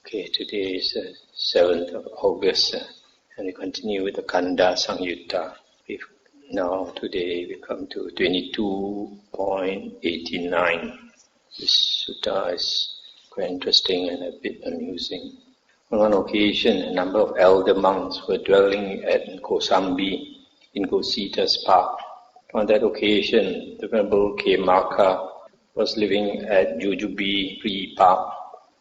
Okay, today is 7th of August and we continue with the Khandha Samyutta. Today we come to 22.89. This sutta is quite interesting and a bit amusing. On one occasion, a number of elder monks were dwelling at Kosambi in Gosita's park. On that occasion, the Venerable Khemaka was living at Jujubi Free Park,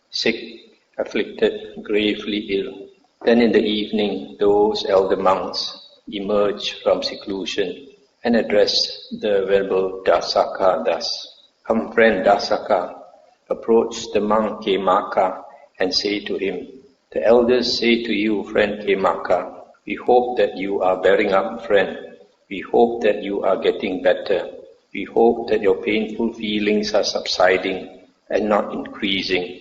sick, afflicted, gravely ill. Then in the evening, those elder monks emerged from seclusion and addressed the Venerable Dasaka thus. "Come, friend Dasaka, approach the monk Khemaka and say to him, the elders say to you, friend Khemaka, we hope that you are bearing up, friend. We hope that you are getting better. We hope that your painful feelings are subsiding and not increasing,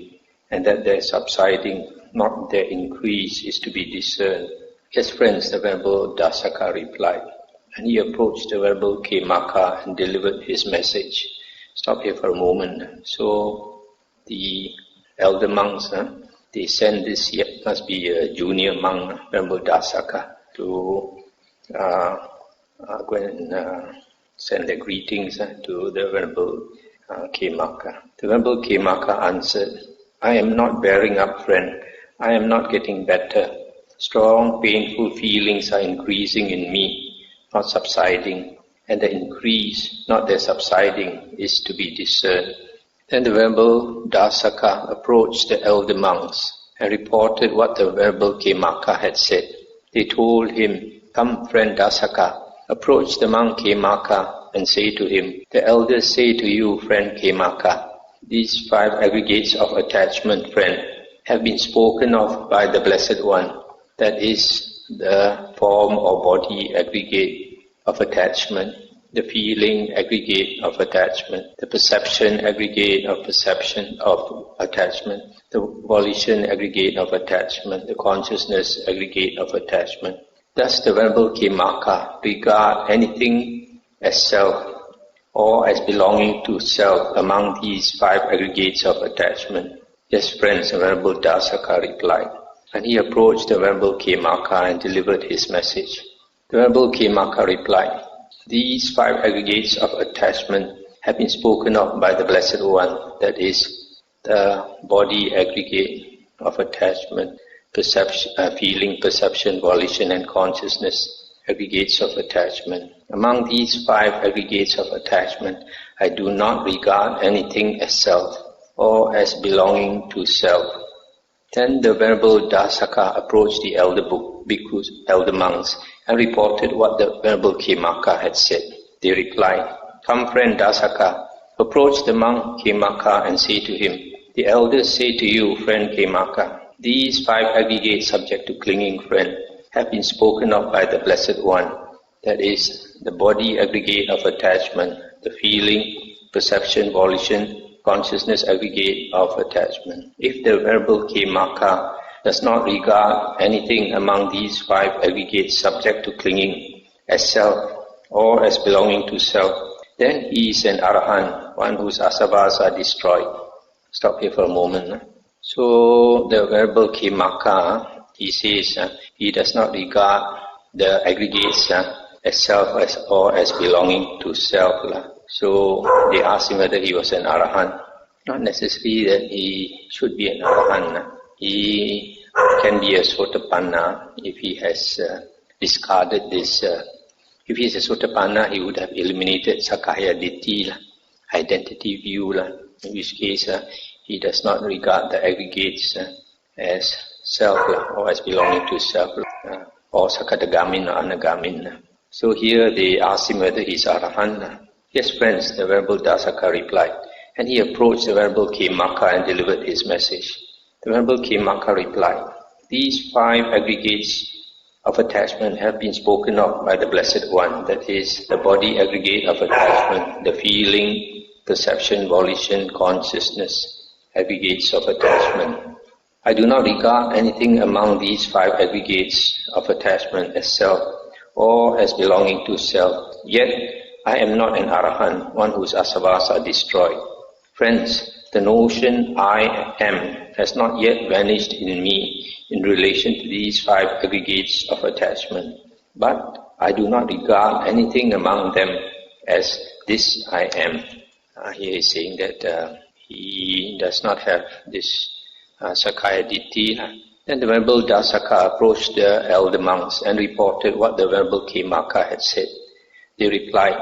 and that their subsiding, not their increase, is to be discerned." "Yes, friends," the Venerable Dasaka replied. And he approached the Venerable Khemaka and delivered his message. Stop here for a moment. So the elder monks, they sent this, must be a junior monk, Venerable Dasaka, to go and send their greetings to the Venerable Khemaka. The Venerable Khemaka answered, "I am not bearing up, friend. I am not getting better. Strong, painful feelings are increasing in me, not subsiding, and the increase, not their subsiding, is to be discerned." Then the Venerable Dasaka approached the elder monks and reported what the Venerable Khemaka had said. They told him, "Come, friend Dasaka, approach the monk Khemaka and say to him, the elders say to you, friend Khemaka, these 5 aggregates of attachment, friend, have been spoken of by the Blessed One, that is, the form or body aggregate of attachment, the feeling aggregate of attachment, the perception aggregate of perception of attachment, the volition aggregate of attachment, the consciousness aggregate of attachment. Does the Venerable Khemaka regard anything as self or as belonging to self among these 5 aggregates of attachment?" "Yes, friends," the Venerable Dasaka replied. And he approached the Venerable Khemaka and delivered his message. The Venerable Khemaka replied, "These 5 aggregates of attachment have been spoken of by the Blessed One, that is, the body aggregate of attachment, perception, feeling, perception, volition, and consciousness aggregates of attachment. Among these 5 aggregates of attachment, I do not regard anything as self or as belonging to self." Then the Venerable Dasaka approached the elder bhikkhus, elder monks, and reported what the Venerable Khemaka had said. They replied, "Come, friend Dasaka, approach the monk Khemaka and say to him, the elders say to you, friend Khemaka, these 5 aggregates subject to clinging, friend, have been spoken of by the Blessed One, that is, the body aggregate of attachment, the feeling, perception, volition, consciousness aggregate of attachment. If the Venerable Khemaka does not regard anything among these 5 aggregates subject to clinging as self or as belonging to self, then he is an Arahant, one whose asavas are destroyed." Stop here for a moment. So the Venerable Khemaka, he says he does not regard the aggregates as self or as belonging to self. So they asked him whether he was an Arahant. Not necessarily that he should be an Arahant. He can be a Sotapanna if he has discarded this. If he is a Sotapanna, he would have eliminated Sakaya Ditti, identity view, in which case he does not regard the aggregates as self or as belonging to self, or Sakadagamin or Anagamin. So here they asked him whether he is Arahant. "Yes, friends," the Venerable Dasaka replied, and he approached the Venerable Khemaka and delivered his message. The Venerable Khemaka replied, "These 5 aggregates of attachment have been spoken of by the Blessed One, that is, the body aggregate of attachment, the feeling, perception, volition, consciousness aggregates of attachment. I do not regard anything among these 5 aggregates of attachment as self or as belonging to self. Yet I am not an Arahant, one whose asavas are destroyed. Friends, the notion I am has not yet vanished in me in relation to these 5 aggregates of attachment. But I do not regard anything among them as this I am. Here he's saying that he does not have this Sakkaya Ditthi. Then the Venerable Dasaka approached the elder monks and reported what the Venerable Khemaka had said. They replied,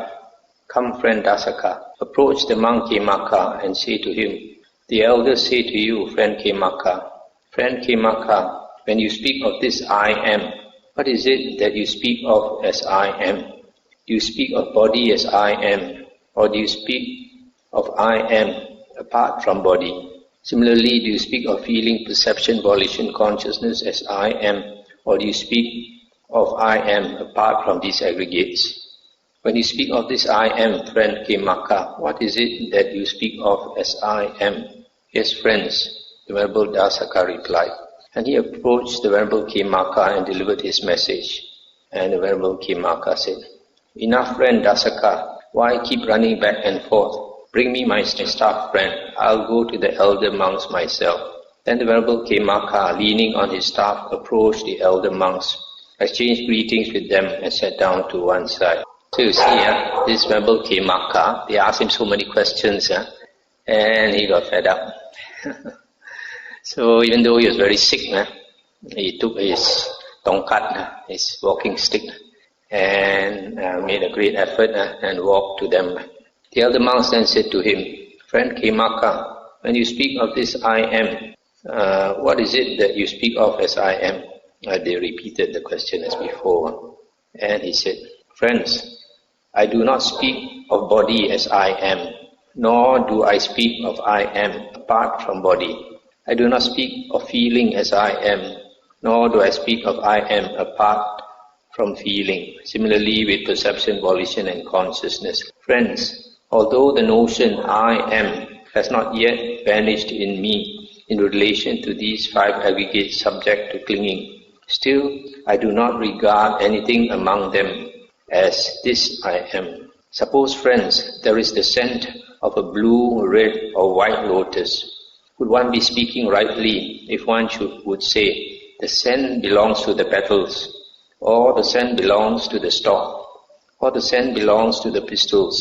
"Come, friend Dasaka, approach the monk Khemaka and say to him, the elders say to you, friend Khemaka, when you speak of this I am, what is it that you speak of as I am? Do you speak of body as I am, or do you speak of I am apart from body? Similarly, do you speak of feeling, perception, volition, consciousness as I am, or do you speak of I am apart from these aggregates? When you speak of this I am, friend Khemaka, what is it that you speak of as I am?" "Yes, friends," the Venerable Dasaka replied. And he approached the Venerable Khemaka and delivered his message. And the Venerable Khemaka said, "Enough, friend Dasaka, why keep running back and forth? Bring me my staff, friend. I'll go to the elder monks myself." Then the Venerable Khemaka, leaning on his staff, approached the elder monks, exchanged greetings with them, and sat down to one side. So you see, this Venerable Khemaka, they asked him so many questions, and he got fed up. So even though he was very sick, he took his tongkat, his walking stick, and made a great effort and walked to them. The elder monks then said to him, "Friend Khemaka, when you speak of this I am, what is it that you speak of as I am?" They repeated the question as before. And he said, "Friends, I do not speak of body as I am, nor do I speak of I am apart from body. I do not speak of feeling as I am, nor do I speak of I am apart from feeling. Similarly with perception, volition and consciousness. Friends, although the notion I am has not yet vanished in me in relation to these 5 aggregates subject to clinging, still I do not regard anything among them as this I am. Suppose, friends, there is the scent of a blue, red or white lotus. Would one be speaking rightly if one would say, the scent belongs to the petals, or the scent belongs to the stalk, or the scent belongs to the pistils?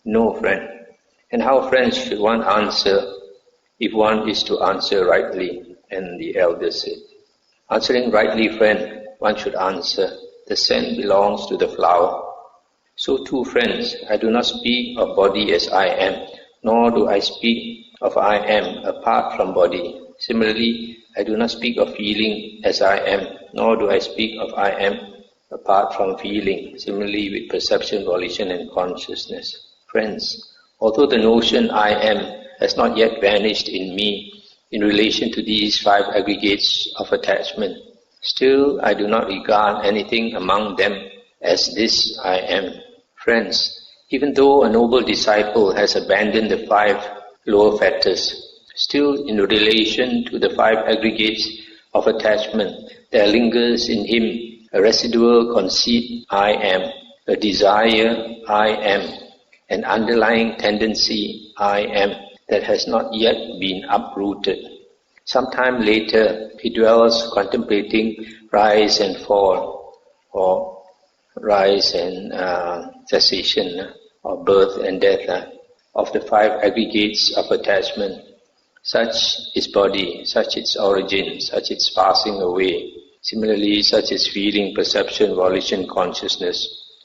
No, friend. And how, friends, should one answer if one is to answer rightly?" And the elder said, "Answering rightly, friend, one should answer, the scent belongs to the flower. So too, friends, I do not speak of body as I am, nor do I speak of I am apart from body. Similarly, I do not speak of feeling as I am, nor do I speak of I am apart from feeling. Similarly with perception, volition and consciousness. Friends, although the notion I am has not yet vanished in me in relation to these 5 aggregates of attachment, still I do not regard anything among them as this I am. Friends, even though a noble disciple has abandoned the 5 lower fetters, still in relation to the 5 aggregates of attachment, there lingers in him a residual conceit I am, a desire I am, an underlying tendency I am that has not yet been uprooted. Sometime later, he dwells contemplating rise and fall, or rise and cessation, or birth and death of the 5 aggregates of attachment. Such is body, such its origin, such its passing away. Similarly, such is feeling, perception, volition, consciousness,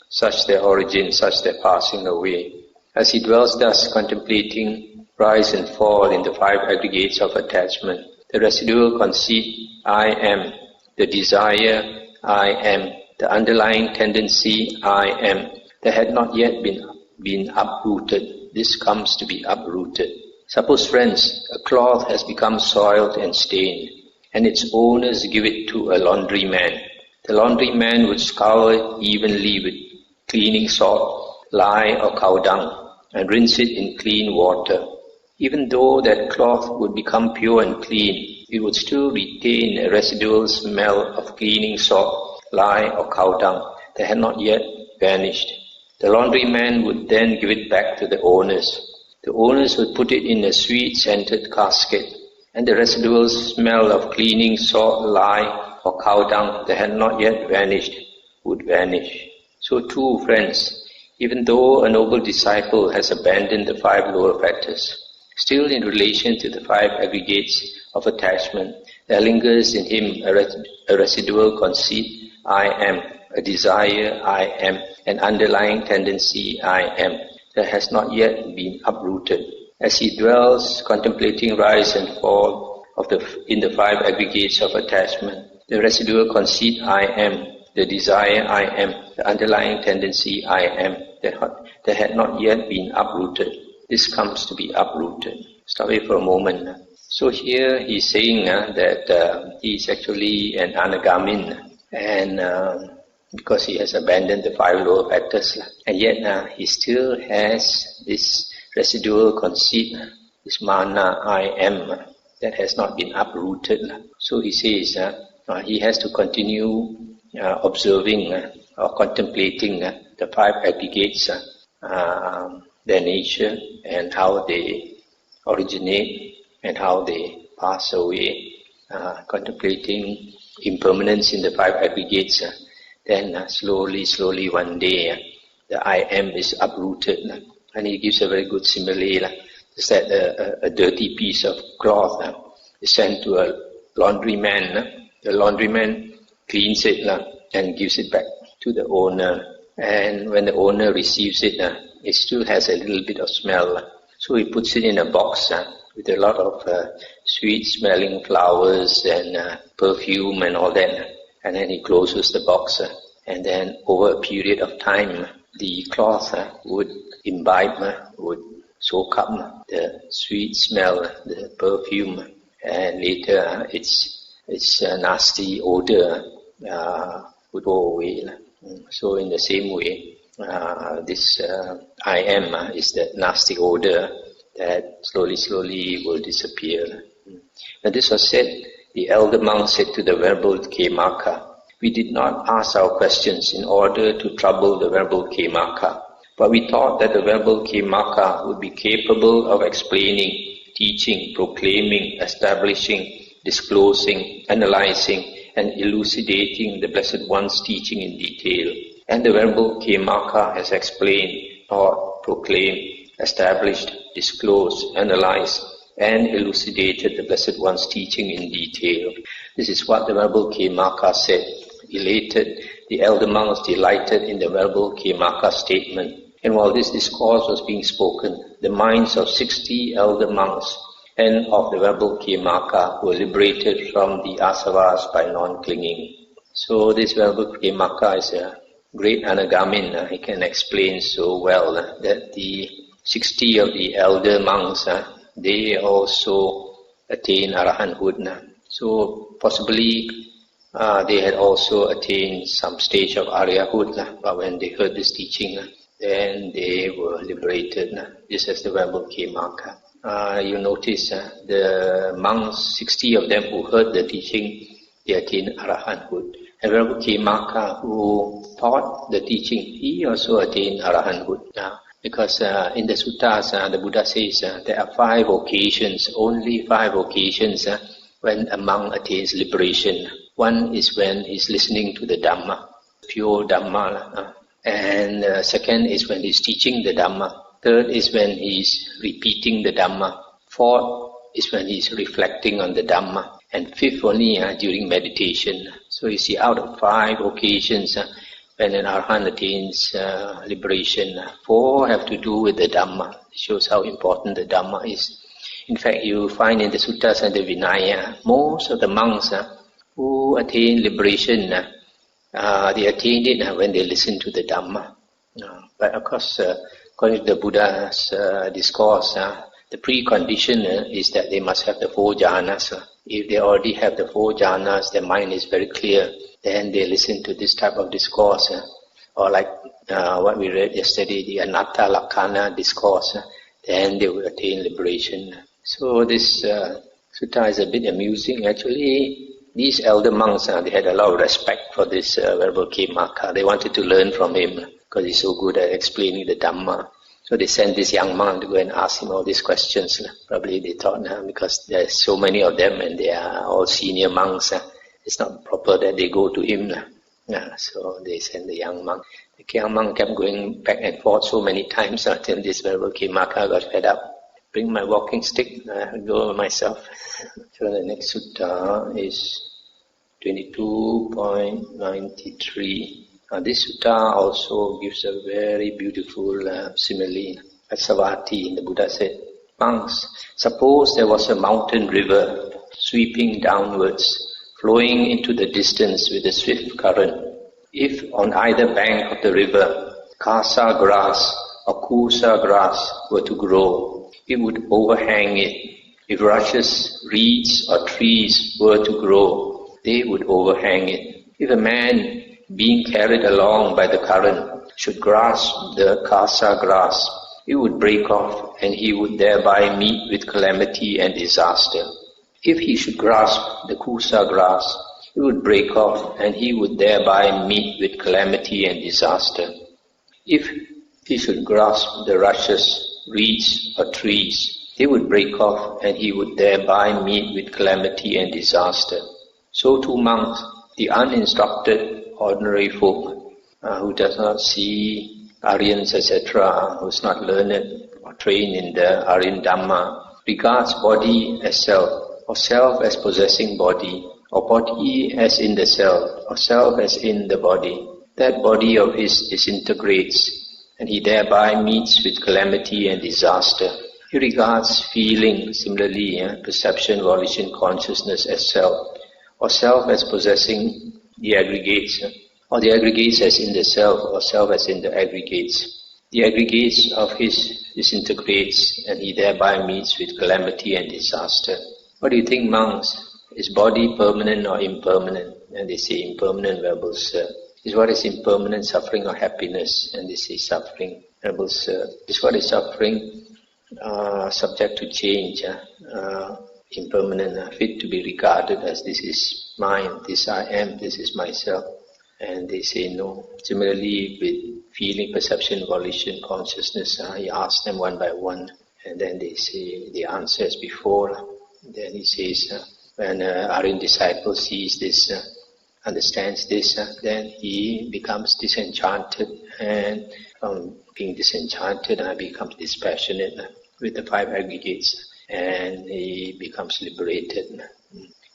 such their origin, such their passing away. As he dwells thus contemplating rise and fall in the 5 aggregates of attachment, the residual conceit, I am, the desire, I am, the underlying tendency, I am, that had not yet been uprooted, this comes to be uprooted. Suppose, friends, a cloth has become soiled and stained, and its owners give it to a laundryman. The laundryman would scour it evenly with cleaning salt, lye or cow dung, and rinse it in clean water. Even though that cloth would become pure and clean, it would still retain a residual smell of cleaning salt, lye or cow dung that had not yet vanished. The laundryman would then give it back to the owners. The owners would put it in a sweet-scented casket and the residual smell of cleaning salt, lye, or cow dung that had not yet vanished would vanish. So too, friends, even though a noble disciple has abandoned the 5 lower factors, still in relation to the 5 aggregates of attachment, there lingers in him a residual conceit, I am, a desire, I am, an underlying tendency, I am, that has not yet been uprooted. As he dwells contemplating rise and fall in the 5 aggregates of attachment, the residual conceit, I am, the desire, I am, the underlying tendency, I am, that had not yet been uprooted. This comes to be uprooted. Stop it for a moment. So here he's saying that he is actually an anagamin, and because he has abandoned the 5 lower factors, and yet he still has this residual conceit, this mana, I am, that has not been uprooted. So he says he has to continue observing or contemplating the 5 aggregates, their nature and how they originate and how they pass away, contemplating impermanence in the 5 aggregates. Then slowly one day the I am is uprooted, and he gives a very good simile. It's that a dirty piece of cloth is sent to a laundryman. The laundryman cleans it and gives it back to the owner. And when the owner receives it, it still has a little bit of smell. So he puts it in a box with a lot of sweet-smelling flowers and perfume and all that. And then he closes the box. And then over a period of time, the cloth would imbibe, would soak up the sweet smell, the perfume. And later its nasty odor would go away. So in the same way, this I am is that nasty odor that slowly will disappear. Now this was said, the elder monk said to the venerable Khemaka, we did not ask our questions in order to trouble the venerable Khemaka, but we thought that the venerable Khemaka would be capable of explaining, teaching, proclaiming, establishing, disclosing, analyzing, and elucidating the Blessed One's teaching in detail. And the Venerable Khemaka has explained, taught, proclaimed, established, disclosed, analyzed, and elucidated the Blessed One's teaching in detail. This is what the Venerable Khemaka said. Elated, the elder monks delighted in the Venerable Khemaka's statement. And while this discourse was being spoken, the minds of 60 elder monks and of the Venerable Khemaka were liberated from the asavas by non-clinging. So this Venerable Khemaka is a great anagamin. He can explain so well that the 60 of the elder monks, they also attain arahanthood. So possibly they had also attained some stage of aryahood, but when they heard this teaching, then they were liberated. This is the Venerable Khemaka. You notice the monks, 60 of them who heard the teaching, they attained arahanthood. And Venerable Khemaka, who taught the teaching, he also attained arahanthood. Because in the suttas, the Buddha says there are 5 occasions, only 5 occasions when a monk attains liberation. One is when he's listening to the Dhamma, pure Dhamma. And second is when he's teaching the Dhamma. Third is when he's repeating the Dhamma. Fourth is when he's reflecting on the Dhamma. And fifth only during meditation. So you see, out of 5 occasions when an Arahant attains liberation, 4 have to do with the Dhamma. It shows how important the Dhamma is. In fact, you find in the Suttas and the Vinaya, most of the monks who attain liberation, they attain it when they listen to the Dhamma. But of course, according to the Buddha's discourse, the precondition is that they must have the 4 jhanas. If they already have the 4 jhanas, their mind is very clear, then they listen to this type of discourse. Or like what we read yesterday, the Anatta Lakkhana discourse, then they will attain liberation. So this sutta is a bit amusing. Actually, these elder monks, they had a lot of respect for this Venerable Khemaka. They wanted to learn from him because he's so good at explaining the Dhamma. So they sent this young monk to go and ask him all these questions. Probably they thought, because there's so many of them and they are all senior monks, it's not proper that they go to him. So they sent the young monk. The young monk kept going back and forth so many times until this Venerable Khemaka got fed up. Bring my walking stick, I go myself. So the next sutta is 22.93. This sutta also gives a very beautiful simile. At Savatthi, the Buddha said, monks, suppose there was a mountain river sweeping downwards, flowing into the distance with a swift current. If on either bank of the river, kasa grass or kusa grass were to grow, it would overhang it. If rushes, reeds or trees were to grow, they would overhang it. If a man being carried along by the current should grasp the kasa grass, it would break off and he would thereby meet with calamity and disaster. If he should grasp the kusa grass, it would break off and he would thereby meet with calamity and disaster. If he should grasp the rushes, reeds or trees, they would break off and he would thereby meet with calamity and disaster. So too monks, the uninstructed ordinary folk who does not see Aryans, etc., who is not learned or trained in the Aryan Dhamma, regards body as self, or self as possessing body, or body as in the self, or self as in the body. That body of his disintegrates, and he thereby meets with calamity and disaster. He regards feeling, similarly, perception, volition, consciousness as self, or self as possessing the aggregates, or the aggregates as in the self, or self as in the aggregates. The aggregates of his disintegrates, and he therby meets with calamity and disaster. What do you think, monks? Is body permanent or impermanent? And they say impermanent, Venerable Sir. Is what is impermanent, suffering or happiness? And they say suffering, Venerable Sir. Is what is suffering, subject to change, impermanent, fit to be regarded as this is mine, this I am, this is myself. And they say no. Similarly, with feeling, perception, volition, consciousness, he asks them one by one, and then they say the answer as before. Then he says, when Aryan disciple sees this, understands this, then he becomes disenchanted, and from being disenchanted, becomes dispassionate with the five aggregates, and he becomes liberated.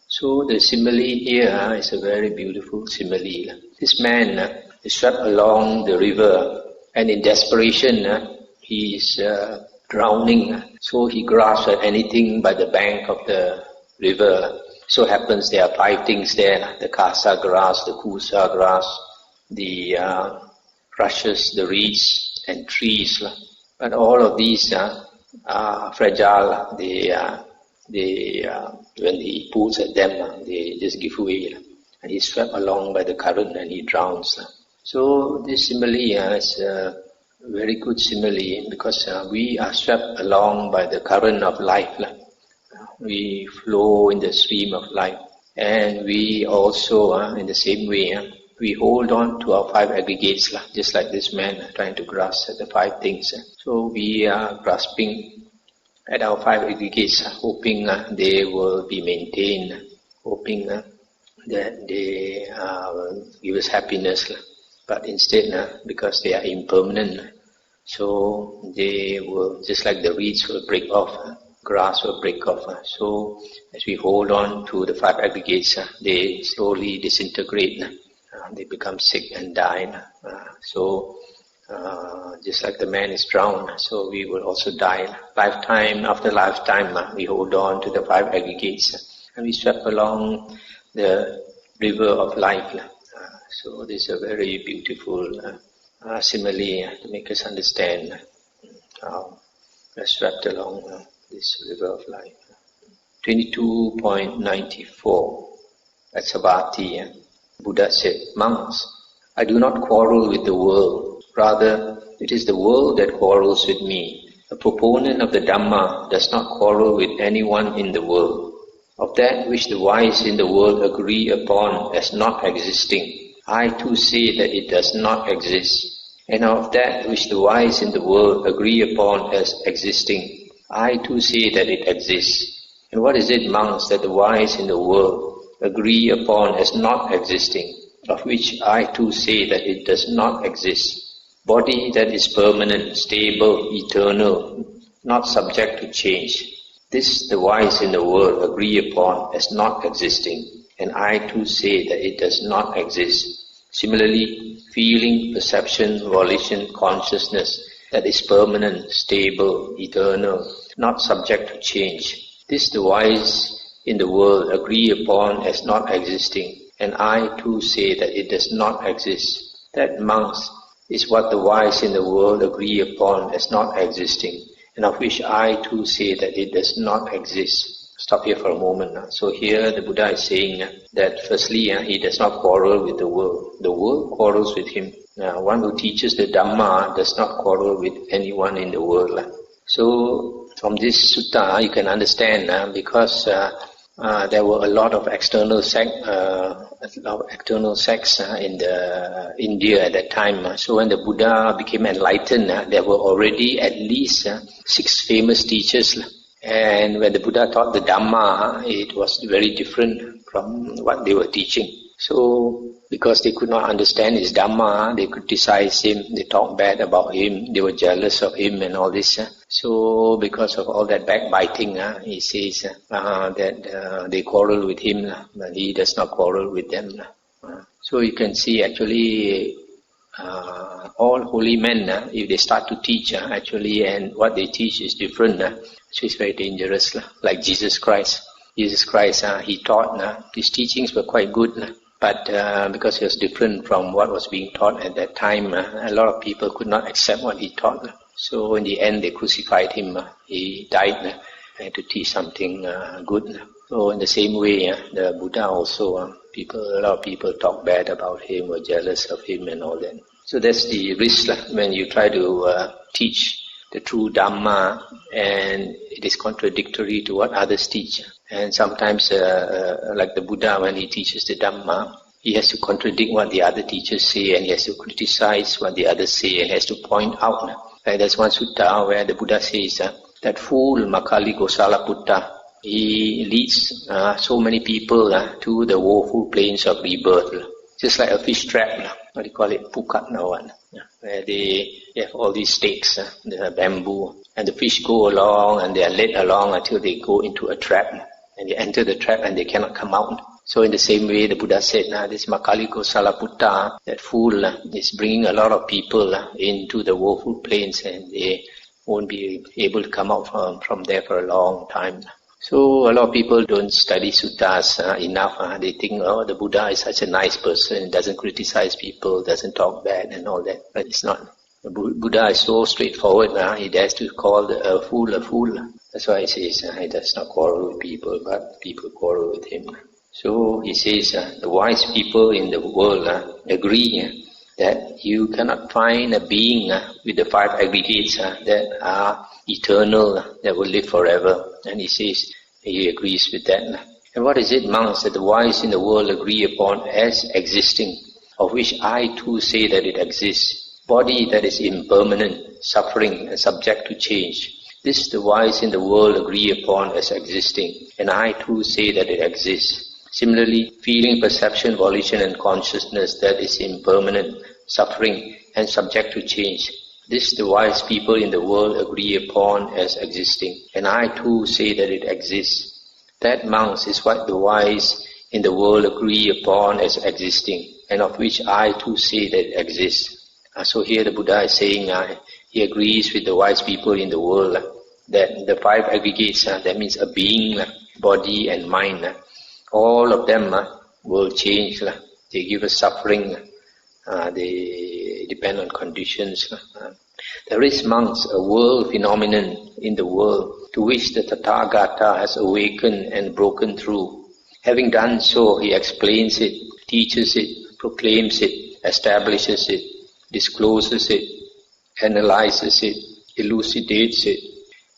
So the simile here is a very beautiful simile. This man is swept along the river, and in desperation he is drowning. So he grasps at anything by the bank of the river. So happens there are five things there: the kasa grass, the kusa grass, the rushes, the reeds, and trees. But all of these are fragile. When he pulls at them, they just give way. And he's swept along by the current and he drowns. So this simile is a very good simile because we are swept along by the current of life. We flow in the stream of life. And we also, in the same way, we hold on to our five aggregates, just like this man trying to grasp at the five things. So we are grasping at our five aggregates, hoping they will be maintained, hoping that they will give us happiness. But instead, because they are impermanent, so they will, just like the reeds will break off, grass will break off. So as we hold on to the five aggregates, they slowly disintegrate. They become sick and die. Just like the man is drowned, so we will also die. Lifetime after lifetime, we hold on to the five aggregates, and we swept along the river of life. So this is a very beautiful simile to make us understand how we are swept along this river of life. 22.94 at Savatthi, Buddha said, monks, I do not quarrel with the world. Rather, it is the world that quarrels with me. A proponent of the Dhamma does not quarrel with anyone in the world. Of that which the wise in the world agree upon as not existing, I too say that it does not exist. and of that which the wise in the world agree upon as existing, I too say that it exists. And what is it, monks, that the wise in the world agree upon as not existing, of which I too say that it does not exist? Body that is permanent, stable, eternal, not subject to change. This the wise in the world agree upon as not existing, and I too say that it does not exist. Similarly, feeling, perception, volition, consciousness that is permanent, stable, eternal, not subject to change. This the wise in the world agree upon as not existing, and I too say that it does not exist. That, monks, is what the wise in the world agree upon as not existing, and of which I too say that it does not exist. Stop here for a moment. So here the Buddha is saying that firstly he does not quarrel with the world. The world quarrels with him. One who teaches the Dhamma does not quarrel with anyone in the world. So from this sutta you can understand because there were a lot of external sects in the India at that time. So when the Buddha became enlightened, there were already at least 6 famous teachers. And when the Buddha taught the Dhamma, it was very different from what they were teaching. So because they could not understand his Dhamma, they criticized him, they talked bad about him, they were jealous of him and all this. So because of all that backbiting, he says that they quarrel with him, but he does not quarrel with them. So you can see actually all holy men, if they start to teach actually, and what they teach is different, so it's very dangerous. Like Jesus Christ. Jesus Christ, he taught, his teachings were quite good, but because he was different from what was being taught at that time, a lot of people could not accept what he taught. So in the end they crucified him. He died and to teach something good. So in the same way, the Buddha also, a lot of people talk bad about him, were jealous of him and all that. So that's the risk when you try to teach the true Dhamma and it is contradictory to what others teach. And sometimes, like the Buddha, when he teaches the Dhamma, he has to contradict what the other teachers say, and he has to criticize what the others say, and he has to point out. Like there's one sutta where the Buddha says that fool Makali Gosala Putta, he leads so many people to the woeful plains of rebirth, just like a fish trap. What do you call it? Pukat now one. Where they have all these stakes, the bamboo, and the fish go along and they are led along until they go into a trap, and they enter the trap and they cannot come out. So in the same way, the Buddha said, this Makaliko Salaputta, that fool is bringing a lot of people into the woeful plains, and they won't be able to come out from there for a long time. So a lot of people don't study suttas enough. They think, the Buddha is such a nice person, doesn't criticize people, doesn't talk bad and all that. But it's not. The Buddha is so straightforward. He dares to call a fool a fool. That's why he says he does not quarrel with people, but people quarrel with him. So he says the wise people in the world agree that you cannot find a being with the 5 aggregates that are eternal, that will live forever. And he says he agrees with that. And what is it, monks, that the wise in the world agree upon as existing, of which I too say that it exists? Body that is impermanent, suffering and subject to change. This the wise in the world agree upon as existing, and I too say that it exists. Similarly, feeling, perception, volition and consciousness that is impermanent, suffering and subject to change. This the wise people in the world agree upon as existing, and I too say that it exists. That, monks, is what the wise in the world agree upon as existing, and of which I too say that it exists. So here the Buddha is saying he agrees with the wise people in the world that the 5 aggregates, that means a being, body and mind, all of them will change. They give us suffering. They depend on conditions. There is, monks, a world phenomenon in the world to which the Tathagata has awakened and broken through. Having done so, he explains it, teaches it, proclaims it, establishes it, discloses it, analyzes it, elucidates it.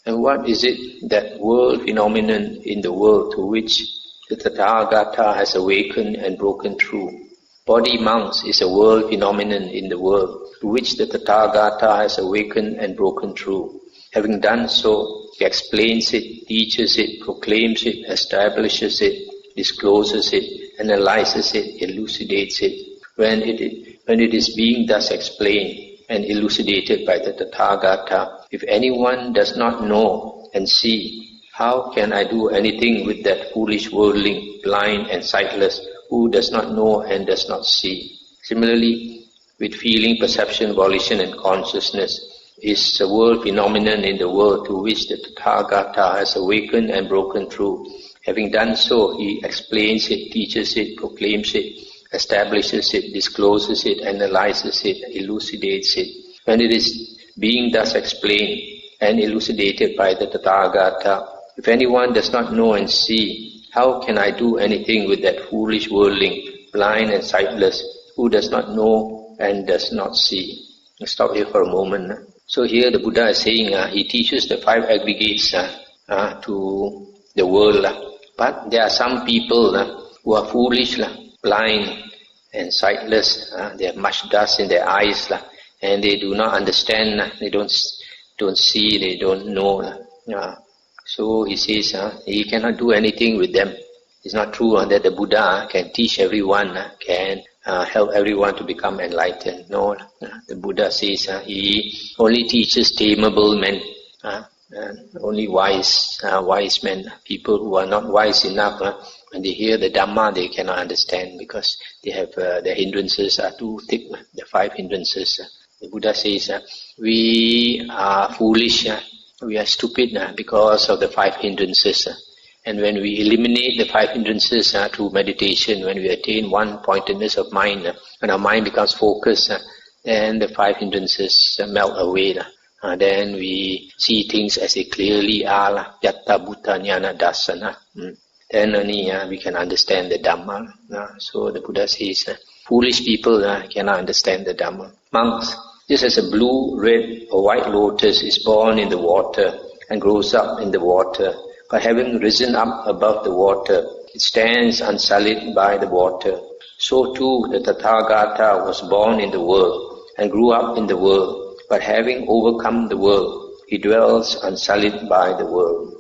And what is it, that world phenomenon in the world to which the Tathagata has awakened and broken through? Body monks is a world phenomenon in the world, to which the Tathagata has awakened and broken through. Having done so, he explains it, teaches it, proclaims it, establishes it, discloses it, analyzes it, elucidates it. When it is being thus explained and elucidated by the Tathagata, if anyone does not know and see, how can I do anything with that foolish worldling, blind and sightless, who does not know and does not see? Similarly, with feeling, perception, volition and consciousness, is a world phenomenon in the world to which the Tathagata has awakened and broken through. Having done so, he explains it, teaches it, proclaims it, establishes it, discloses it, analyzes it, elucidates it. When it is being thus explained and elucidated by the Tathagata, if anyone does not know and see, how can I do anything with that foolish worldling, blind and sightless, who does not know and does not see? Let's stop here for a moment. So here the Buddha is saying, he teaches the 5 aggregates to the world. But there are some people who are foolish, blind and sightless. They have much dust in their eyes, and they do not understand. They don't see. They don't know. So he says he cannot do anything with them. It's not true that the Buddha can teach everyone, can help everyone to become enlightened. No, the Buddha says he only teaches tameable men. Only wise men. People who are not wise enough, when they hear the Dhamma, they cannot understand because they have their hindrances are too thick. The 5 hindrances. The Buddha says we are foolish, we are stupid because of the 5 hindrances. And when we eliminate the 5 hindrances through meditation, when we attain one-pointedness of mind, and our mind becomes focused, then the 5 hindrances melt away. Then we see things as they clearly are. Yatta Bhuta Jnana Dassana. Then only we can understand the Dhamma. So the Buddha says, foolish people cannot understand the Dhamma. Monks, just as a blue, red or white lotus is born in the water and grows up in the water, but having risen up above the water, it stands unsullied by the water. So too the Tathagata was born in the world and grew up in the world, but having overcome the world, he dwells unsullied by the world.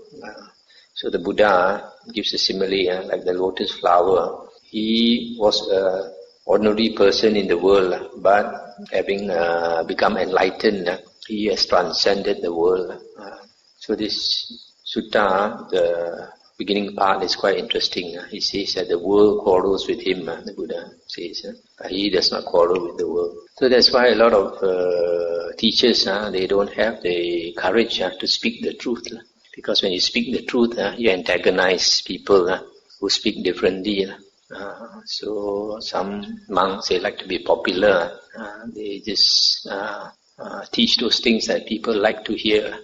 So the Buddha gives a simile like the lotus flower. He was an ordinary person in the world, but having become enlightened, he has transcended the world. So this sutta, the beginning part is quite interesting. He says that the world quarrels with him, the Buddha says. But he does not quarrel with the world. So that's why a lot of teachers, they don't have the courage to speak the truth. Because when you speak the truth, you antagonize people who speak differently. So some monks, they like to be popular. They just teach those things that people like to hear.